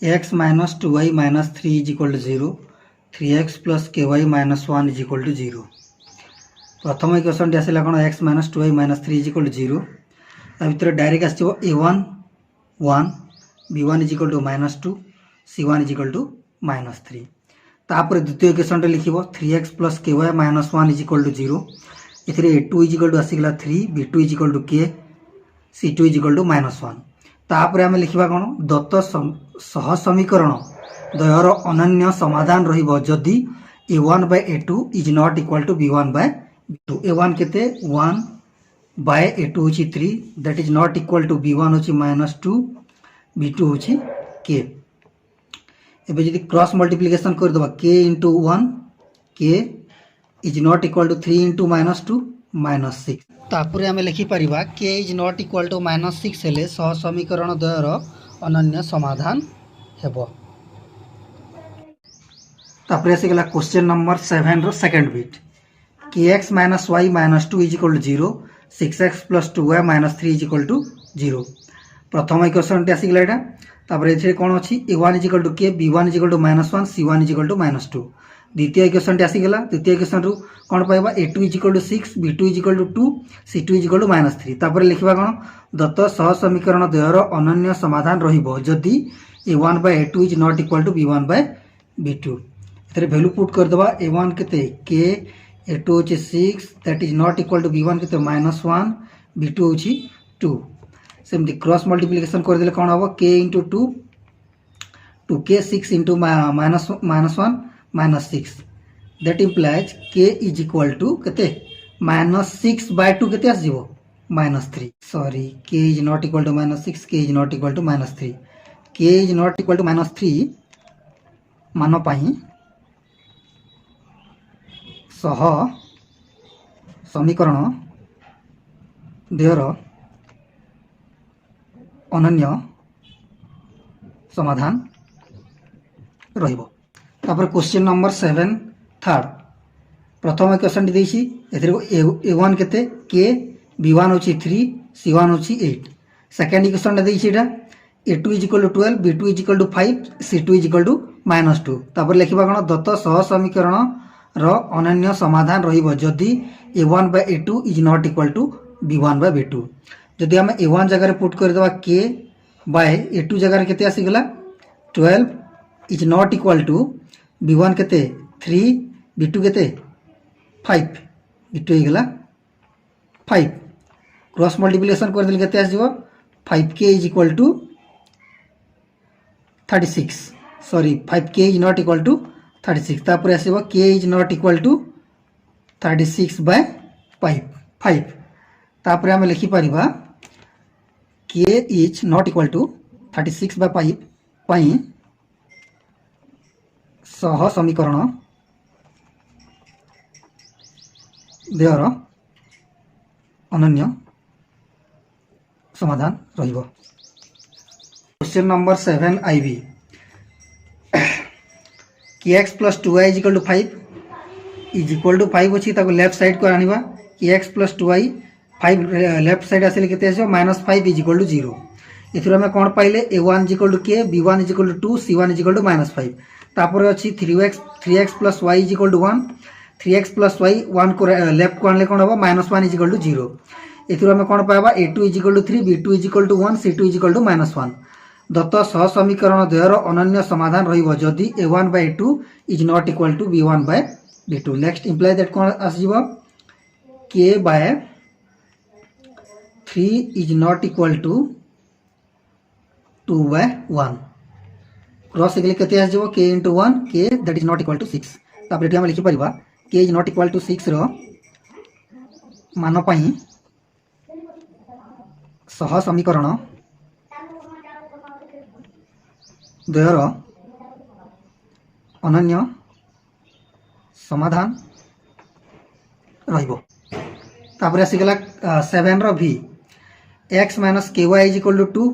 X minus 2y minus 3 is equal to 0, 3x plus ky minus 1 is equal to 0। प्रथम equation टी आसला कौन x minus 2y minus 3 is equal to 0। ता भितर direct आसो a1 1, b1 is equal to minus 2, c1 is equal to minus 3। तापर द्वितीय equation टे लिखिबो 3x plus ky minus 1 is equal to 0। इथिरे a2 is equal to आसीगला 3, b2 is equal to k, c2 is equal to minus 1। तापर आमे लिखिबा कोन दत्त सह समीकरण द्वयर अनन्य समाधान रहिबो जदि a1 by a2 is not equal to b1 by b2। a1 केते 1 by a2 होची 3, that is not equal to b1 होची माइनस 2, b2 होची k। एबे जदि क्रॉस मल्टीप्लिकेशन कर दबा k into 1, k is not equal to 3 into minus 2 minus 6। तापुरे आमे लिखि परिबा k is not equal to minus 6 हेले सह समीकरण द्वयर अनन्य समाधान हेबो। तापुरे से गला क्वेश्चन नंबर 7 रो सेकंड बिट kx minus y minus 2 is equal to 0, 6x plus 2y minus 3 is equal to 0। प्रथम इक्वेशन टे आसी गला एटा। तापर एथिरे कोन अछि a1 is equal to k, b1 is equal to minus 1, c1 is equal to minus 2। द्वितीय इक्वेशन टे आसी गला। द्वितीय इक्वेशन रु कोन पाइबा a2 is equal to 6, b2 is equal to 2, c2 is equal to minus 3। तापर लिखिबा कोन दत्त सह समीकरण द्वयर अनन्य समाधान रहिबो जदि a1 by a2 is not equal to b1 by b2। एथिरे वैल्यू पुट कर दबा a1 केते k, a2 होची 6, that is not equal to b1 केते माइनस 1, b2 होची 2। सेमती क्रॉस मल्टीप्लिकेशन कर देले कोन हबो k into 2, 2k 6 into minus 1 minus 6, that implies k is equal to केते minus 6 by 2 केते आस जीवो minus 3। Sorry k is not equal to minus 6, k is not equal to minus 3। k is not equal to minus 3 मान पाई सह समीकरण द्वयर अनन्य समाधान रहिबो। तापर क्वेश्चन नंबर 7 थर्ड प्रथम इक्वेशन देइछि एथिरे a1 केते k, b1 होची 3, c1 होची 8। सेकंड इक्वेशन देइछि एटा a2 is equal to 12, b2 is equal to 5, c2 is equal to minus 2। तापर लिखिबा कोन दत्त सह समीकरण रो अनन्य समाधान रहिबो जदि a1 by a2 is not equal to b1 by b2। जदि हम a1 जगह रे पुट कर देबा k by a2 जगह रे केते आसी गेला 12 is not equal to b1 केते 3, b2 केते 5, b2 हो गेला 5। क्रॉस मल्टीप्लिकेशन कर देले केते आसीबो 5k is equal to 36। Sorry 5k is not equal to 36। तापर आसीबो k is not equal to 36 by 5। तापर हम लिखि परिबा k is not equal to 36 by 5 पई सह समीकरण द्वयर अनन्य समाधान रहिबो। क्वेश्चन नंबर 7 आईबी kx plus 2y is equal to 5 is equal to 5 अछि ताको लेफ्ट साइड को आनिबा kx plus 2y 5 left side आसिले केते आसीबो माइनस 5 इज इक्वल टू 0। इथरो हम कोन पाइले a1 is equal to k, b1 is equal to 2, c1 is equal to minus 5। तापर अछि 3x plus y is equal to 1, 3x plus y 1 को लेफ्ट को आनले कोन हबो माइनस 1 इज इक्वल टू 0। इथरो हम कोन पाइबा a2 is equal to 3, b2 is equal to 1, c2 is equal to minus 1। दत्त सह समीकरण द्वयर अनन्य समाधान रहिबो जदि a1 by a2 is not equal to b1 by b2। Next implies that कोन आसीबो k by 3 is not equal to 2 by 1। Cross गेले केते आसीबो k into 1, k that is not equal to 6। तापर एठी हम लिखि परिबा k is not equal to 6 रो मान पई सह समीकरण द्वयर अनन्य समाधान रहिबो। तापर आसी गेला 7 रो v x minus ky is equal to 2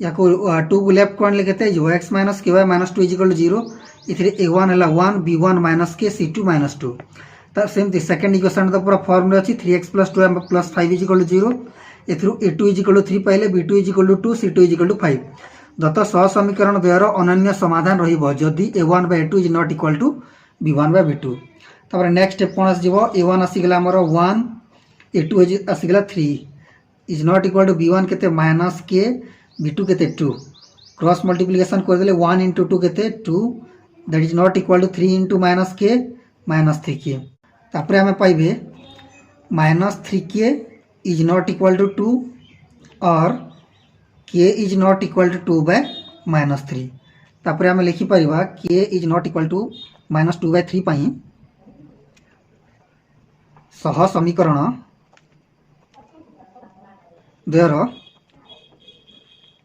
या को 2 को लेफ्ट को आनले केते जो x minus ky minus 2 is equal to 0। इथिरे a1 हला 1, b1 minus k, c2 minus 2। त सेम दी सेकंड इक्वेशन द पूरा फॉर्म रे अछि 3x plus 2y plus 5 is equal to 0। एथरु a2 इज इक्वल टू 3 पाइले, b2 is equal to 2, c2 is equal to 5। दत्त सह समीकरण द्वयर अनन्य समाधान रहिबो जदि a1 by a2 is not equal to b1 by b2 तापर नेक्स्ट स्टेप कोन आसीबो a1 आसीगला हमर 1 a2 आसीगला 3 is not equal to b1 केते माइनस k b2 केते 2 क्रॉस मल्टीप्लिकेशन कर देले 1 into 2 केते 2 that is not equal to 3 into minus k minus 3k तापर हमें पाइबे minus 3k is not equal to 2 और k is not equal to 2 by minus 3 तापर हमें लिखि परिबा k is not equal to minus 2 by 3 पई सह समीकरण द्वयर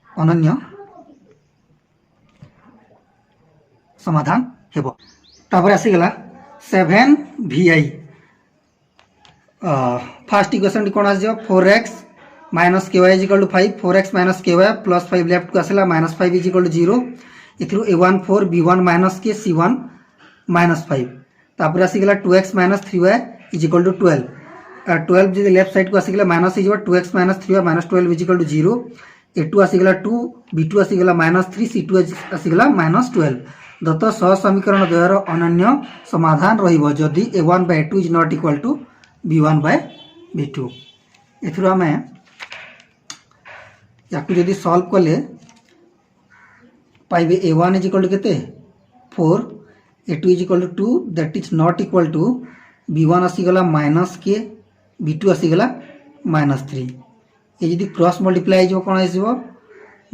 अनन्य समाधान हेबो तापर आसीगला 7vi फर्स्ट इक्वेशन कोन आसी 4x minus ky is equal to 5 4x minus ky plus 5 left को आसला माइनस 5 इज इक्वल टू 0 इथरु a1 4 b1 minus k c1 minus 5 तापर आसीगला 2x minus 3y is equal to 12 12 जो लेफ्ट साइड को आसीगला minus is 2x minus 3y minus 12 is equal to 0 a2 आसीगला 2 b2 आसीगला माइनस 3 c2 आसीगला minus 12 Dutt सह समीकरण द्वयर अनन्य समाधान रहिबो जदि a1 by a2 is not equal to b1 by b2 एथुरा हमें याकु जदि सॉल्व कले पाइबे a1 इज इक्वल टू केते 4 a2 is equal to 2 that is not equal to b1 आसीगला माइनस k b2 आसीगला माइनस 3 ये यदि क्रॉस मल्टीप्लाई जो कोन आसीबो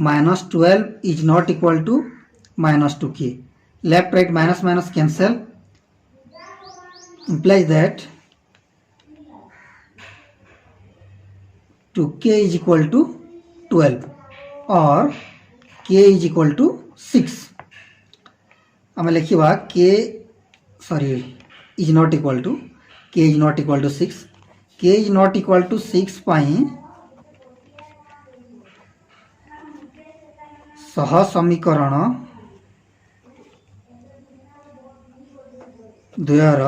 minus 12 is not equal to minus 2k left right minus minus cancel implies that 2k is equal to 12 और k is equal to 6 हमें लिखिबा k sorry is not equal to k is not equal to 6 k is not equal to 6 पाई सह समीकरण द्वयर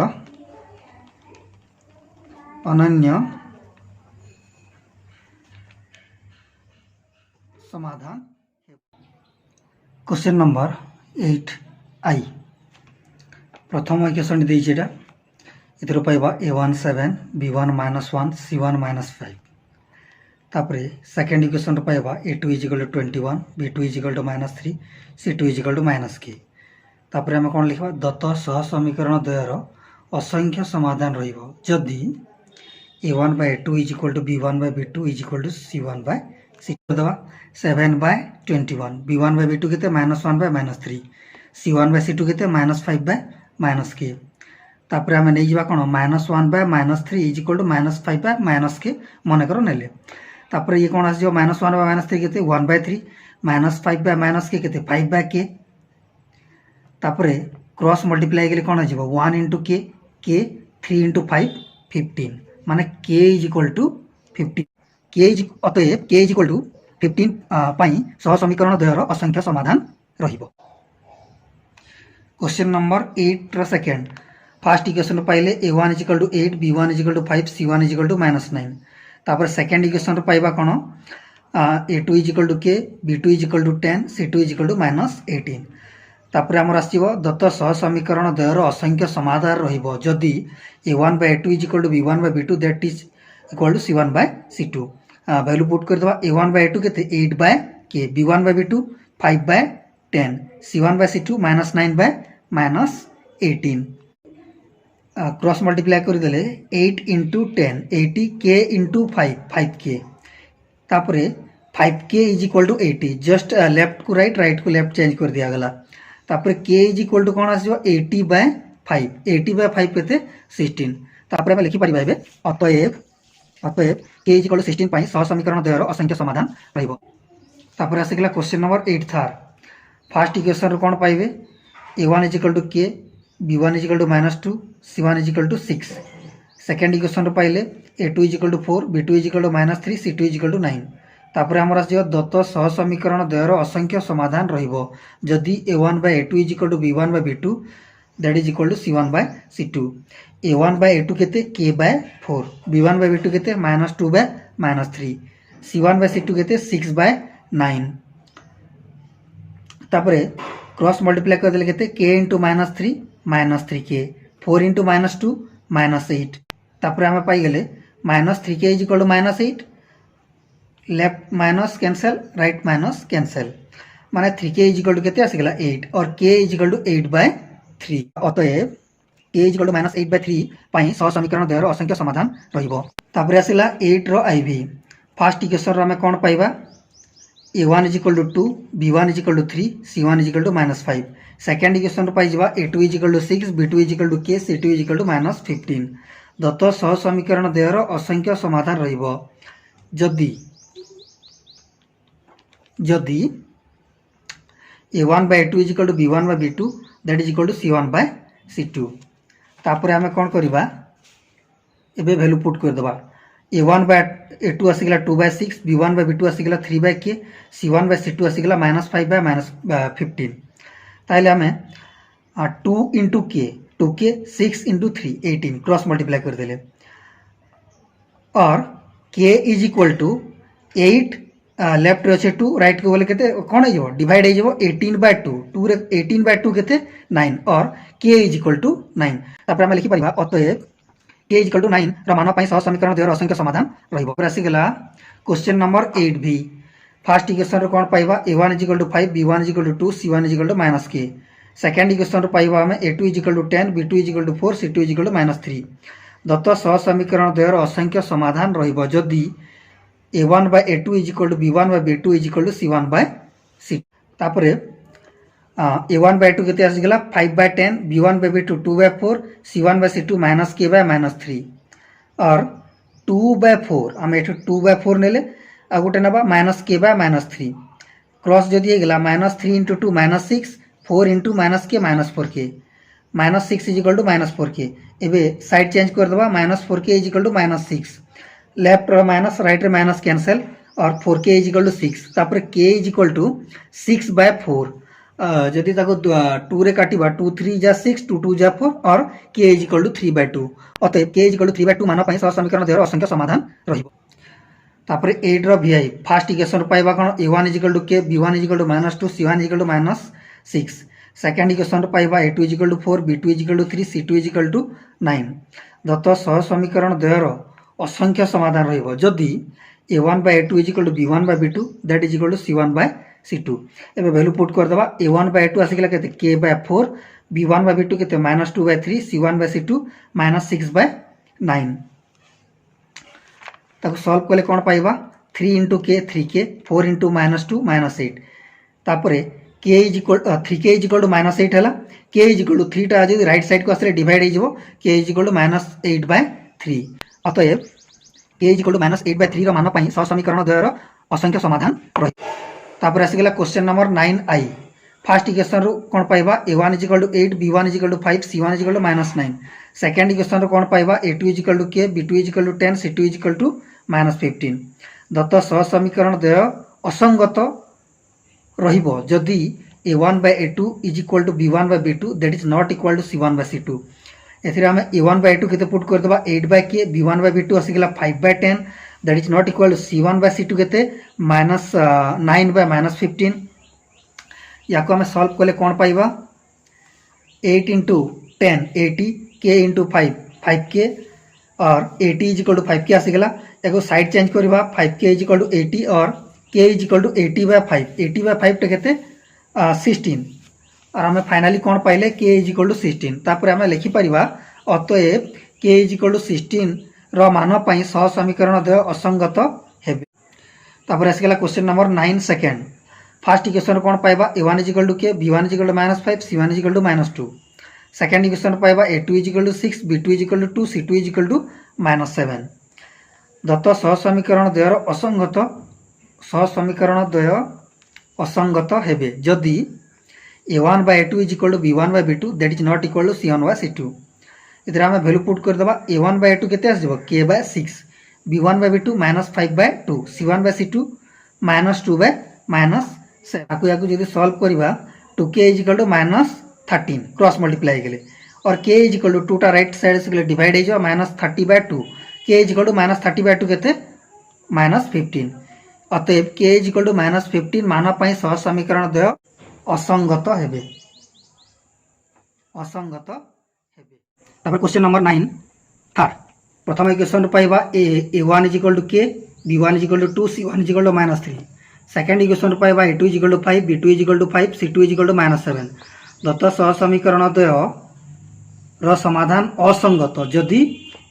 अनन्य समाधान question number 8i प्रथम equation देइछे एटा इधर पाइबा a1 7 b1 minus 1 c1 minus 5 तापरे सेकंड इक्वेशन पाइबा a2 is equal to 21 b2 is equal to minus 3 c2 is equal to minus k तापरे हम कोन लिखबा दत्त सह समीकरण द्वयर असंख्य समाधान रहिबो जदि a1 by a2 is equal to b1 by b2 is equal to c1 by c2 दवा 7 by 21 b1 by b2 केते -1 by -3 c1 by c2 केते -5 by -k तापरे हमें नै जिबा कोन -1 by -3 is equal to -5 by -k मने करो नेले तापरे ये कोन आसी जो -1 by -3 केते 1 by 3 -5 by -k केते 5 by k तापरे क्रॉस मल्टीप्लाई गेले कोन आजिबो 1 into k k 3 into 5 15 माने k is equal to 15 k is अतएव k is equal to 15 पाई सह समीकरण द्वयर असंख्य समाधान रहिबो क्वेश्चन नंबर 8 र सेकंड फर्स्ट इक्वेशन पाइले a1 is equal to 8 b1 is equal to 5 c1 is equal to -9 तापर सेकंड इक्वेशन पाइबा कोन a2 is equal to k b2 is equal to 10 c2 is equal to -18 तापर हमर आसीबो दत्त सह समीकरण द्वयर असंख्य समाधान रहिबो जदि a1 by a2 is equal to b1 by b2 that is equal to c1 by c2 value put कर दबा a1 by a2 केते 8 by k b1 by b2 5 by 10 c1 by c2 -9 by -18 cross multiply कर देले 8 into 10 80 k into 5 5k तापरे 5k is equal to 80 just left को right को left change कर दिया गला तापरे k is equal to cone आसीबो 80 by 5 80 by 5 केते 16 तापरे हम लिखि परिबा एबे अतएव k is equal to 16 पाई सह समीकरण द्वयर असंख्य समाधान रहिबो तापरे आसीगला क्वेश्चन नंबर 8 थार फर्स्ट इक्वेशन रो कोन पाइबे a1 is equal to k b1 is equal to -2 c1 is equal to 6 second equation रो पाइले a2 is equal to 4 b2 is equal to -3 c2 is equal to 9 तापरे हमर आसी दत्त सह समीकरण द्वयर असंख्य समाधान रहिबो जदि a1 by a2 is equal to b1 by b2 that is equal to c1 by c2 a1 by a2 केते k by 4 b1 by b2 केते -2 by -3 c1 by c2 केते 6 by 9 तापर क्रॉस मल्टीप्लाई करदेले केते के into -3 के 4 into -2 -8 तापर आम पाईगले -3 k is equal to -8 left minus cancel right minus cancel माने 3 के इज इक्वल टू केते आसीगला 8 और के इज इक्वल टू 8/3 अतएव के इज इक्वल टू -8/3 पई सह समीकरण द्वयर असंख्य समाधान रहिबो। तापर आसीला 8 रो आईवी फर्स्ट इक्वेशन रो हमें कोन पाइबा a1 is equal to 2 b1 is equal to 3 c1 is equal to -5 second equation रो पाइ जिबा a2 is equal to 6 b2 is equal to k c2 is equal to -15 दत्त सह समीकरण द्वयर असंख्य समाधान रहिबो जदि a1/a2 is equal to b1/b2 that is equal to c1/c2 तापर आमे कोन करबा एबे वैल्यू पुट कर देबा a1/a2 आसीगला 2/6 b1/b2 आसीगला 3/k c1/c2 आसीगला -5/-15 ताइले हमें 2 into k 2k 6 into 3 18 cross multiply कर देले और k is equal to 8 left रे 2 राइट के बोले केते कोन हो डिवाइड हो 18/2 2 रे 18/2 केते 9 और k इज इक्वल टू 9 तापर हम लिखि परिबा अतएव k इज इक्वल टू 9 रा मान पई सह समीकरण द्वयर असंख्य समाधान रहिबो। राशि गेला क्वेश्चन नंबर 8 भी फर्स्ट इक्वेशन रो कोन पाइबा a1 is equal to 5 b1 is equal to 2 c1 is equal to -k second equation रो पाइबा हमें a2 is equal to 10 b2 is equal to 4 c2 is equal to -3 दत्त सह समीकरण द्वयर असंख्य समाधान रहिबो जदि a1/a2 is equal to b1/b2 is equal to c1/c तापर a1/a2 केते आसी गेला 5/10 b1/b2 2/4 c1/c2 -k/-3 और 2/4 हम एठो 2/4 नेले आ गोटे नबा -k/-3 क्रॉस जदि हे गेला -3 * 2 -6 4 * -k -4k -6 is equal to -4k एबे साइड चेंज कर दबा -4k is equal to -6 left रो माइनस राइट रे माइनस कैंसल और 4k इज इक्वल टू 6 तापर k इज इक्वल टू 6/4 जदि ताको 2 रे काटिबा 2 3 जा 6 2 2 जा 4 और k इज इक्वल टू 3/2 अतएव k इज इक्वल टू 3/2 मान पई सह समीकरण द्वयर असंख्य समाधान रहिबो। तापर 8 रो vi फर्स्ट इक्वेशन पाइबा कोन a1 is equal to k b1 is equal to -2 c1 is equal to -6 second equation पाइबा a2 is equal to 4 b2 is equal to 3 c2 is equal to 9 दत्त सह समीकरण द्वयर असंख्य समाधान रहिबो जदि a1/a2 is equal to b1/b2 that is equal to c1/c2 एबे वैल्यू पुट कर दबा a1/a2 आसीगला केते k/4 b1/b2 केते -2/3 c1/c2 -6/9 ताको सॉल्व करले कोन पाइबा 3 * k 3k 4 * -2 -8 तापरे k is equal 3k is equal to -8 हला k इज इक्वल टू 3 टा जदि राइट साइड को आसले डिवाइड हे जिवो k इज इक्वल टू -8/3 अतएव k इज इक्वल टू -8/3 रो मान पई सह समीकरण द्वयर असंख्य समाधान रहि तापर आसी गेला question number 9i first equation रो कोन पाइबा a1 is equal to 8 b1 is equal to 5 c1 is equal to -9 second equation रो कोन पाइबा a2 is equal to k b2 is equal to 10 c2 is equal to -15 दत्त सह समीकरण द्वय असंगत रहिबो जदि a1/a2 is equal to b1/b2 that is not equal to c1/c2 एथिरे हम a1/a2 केते पुट कर देबा 8/k b1/b2 आसीगला 5/10 that is not equal to c1/c2 केते -9/-15 याको हम सॉल्व करले कोन पाइबा 8 * 10 80 k * 5 5k और 80 इज इक्वल टू 5k आसीगला एगो साइड चेंज करबा 5k इज इक्वल टू 80 और k इज इक्वल टू 80/5 80/5 टे केते 16 और हमें फाइनली कोन पाइले k इज इक्वल टू 16 तापर हमें लिखि परिबा अतएव k इज इक्वल टू 16 रो मान पई सह समीकरण द्वय असंगत हेबे। तापर आसीगला question number 9 second first equation कोन पाइबा a1 is equal to k b1 is equal to -5 c1 is equal to -2 second equation पाइबा a2 is equal to 6 b2 is equal to 2 c2 is equal to -7 दत्त सह समीकरण द्वयर असंगत हेबे जदि a1/a2 is equal to b1/b2 that is not equal to c1/c2 इधर हम वैल्यू पुट कर देबा a1/a2 केते आसीबो k/6 b1/b2 -5/2 c1/c2 -2/-7 आकु याकु जदि सॉल्व करबा 2k is equal to -13 cross multiply गेले और k इज इक्वल टू 2 टा राइट साइड से डिवाइड हे जो -30/2 k इज इक्वल टू -30/2 केते -15 अतएव k इज इक्वल टू -15 मान पई सह समीकरण द्वय असंगत हेबे असंगत हेबे। तापर क्वेश्चन नंबर 9 थर्ड प्रथम इक्वेशन पाइबा a1 equal to k b1 equal to 2 c1 equal to -3 second equation पाइबा a2 equal to 5 b2 equal to 5 c2 equal to -7 दत्त सह समीकरण द्वय र समाधान असंगत जदि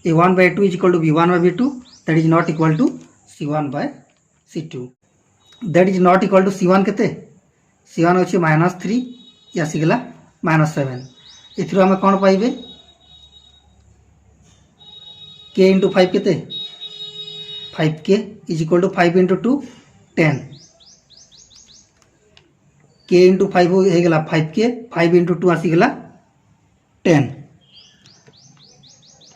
a1 by 2 is equal to b1 by b2 that is not equal to c1 by c2 that is not equal to c1 केते c1 होछि -3 या सिगला -7 एथिरो हम कोन पाइबे k into 5 केते 5k is equal to 5 into 2 10 k into 5 हो गेला 5k 5 into 2 आसी गेला 10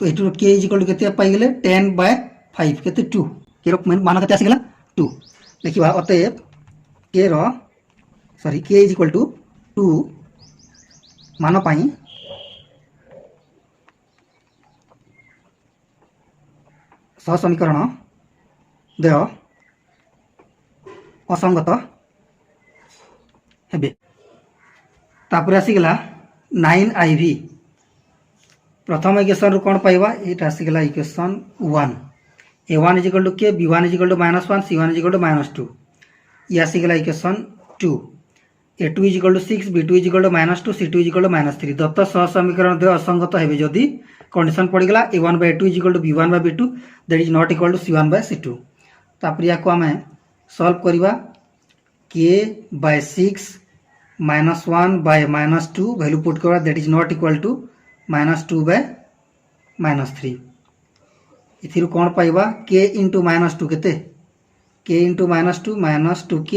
तो एटू k इज इक्वल टू केते पाई गेले 10 by 5 केते 2 के रो मान केते आसी गेला 2 देखिबा अतएव k रो sorry k is equal to 2 मान पाई सह समीकरण द्वय असंगत हेबे तापर आसी गेला 9iv प्रथम इक्वेशन रो कोन पाइबा एटा आसी गेला equation 1 a1 is equal to k b1 is equal to -1 c1 is equal to -2 ये आसी गेला equation 2 a2 is equal to 6 b2 is equal to -2 c2 is equal to -3 दत्त सह समीकरण द्वय असंगत हेबे जदि कंडीशन पड़ गेला a1 by 2 is equal to b1 by b2 that is not equal to c1 by c2 तापर या को हमें सॉल्व करिबा k by 6 -1 by -2 value put करबा that is not equal to -2 by -3 इथिरु कोन पाइबा k into -2 केते k into -2 -2k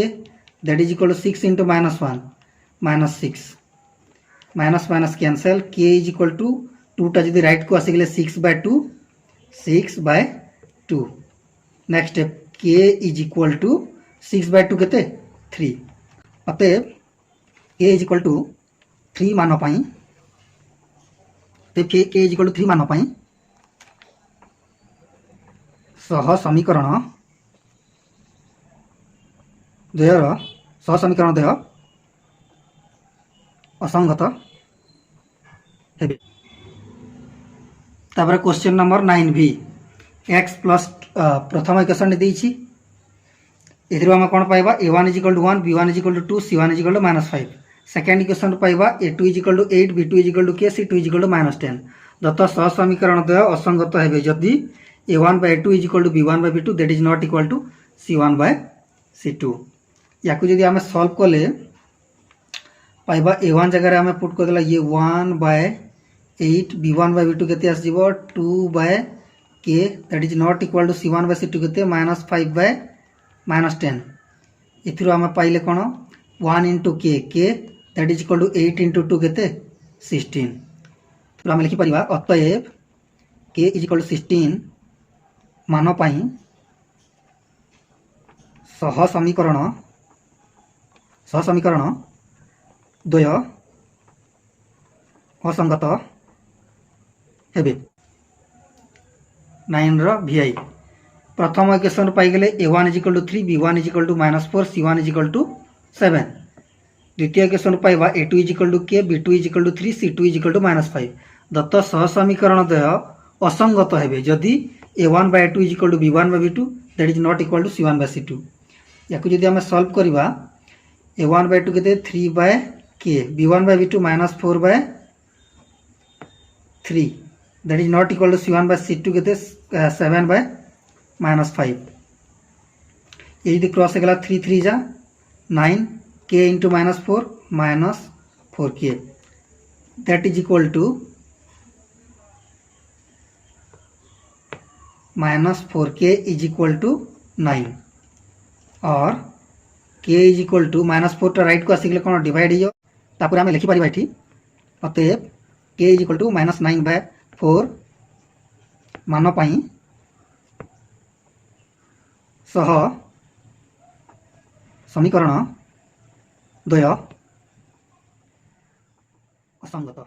that is equal to 6 into -1 -6 minus minus cancel k is equal to 2 टा जदि राइट को आसी गेले 6/2 6/2 next step k is equal to 6/2 केते 3 अतएव k इज इक्वल टू 3 मान पाई तो k इज इक्वल टू 3 मान पाई सह समीकरण द्वयर सह समीकरण द्वय असंगत हेबे तापर question number 9b x plus प्रथम इक्वेशन देछि एथिरो हम कोन पाइबा a1 = 1 b1 = 2 c1 = -5 second equation पाइबा a2 = 8 b2 = k c2 = -10 Dutt सह समीकरण द्वय असंगत हेबे जदि a1 by 2 = b1 by b2 that is not equal to c1 by c2 याकू जदि हमें सॉल्व करले पाइबा a1 जगह हमें पुट कर देला ये 1 by 8 b1 by b2 केते आस जीवो 2 by k that is not equal to c1 by c2 केते -5 by -10 इथिरो हमें पाइले कोन 1 into k that is equal to 8 into 2 केते 16 तो हम लिखि परिबा अतएव k इज इक्वल टू 16 मान पाई सह समीकरण द्वय असंगत हेबे 9 रो vi प्रथम इक्वेशन पाई गेले a1 = 3 b1 = -4 c1 = 7 द्वितीय इक्वेशन पाइबा a2 = k b2 = 3 c2 = -5 दत्त सह समीकरण द्वय असंगत हेबे जदि a1 by 2 = b1 by b2 that is not equal to c1 by c2 याकू जदि हम सॉल्व करबा a1 by 2 केते 3 by k b1 by b2 -4 by 3 that is not equal to c1 by c2 केते 7 by -5 ये यदि cross हो गला 3 3 जा 9 k into -4 -4k that is equal to -4k is equal to 9 और k इज इक्वल टू -4 टा right को आसी गेले कोन डिवाइड हियो तापर हम लिखि परिबा एठी अतएव k इज इक्वल टू -9/4 मान पाई सह समीकरण द्वय असंगत।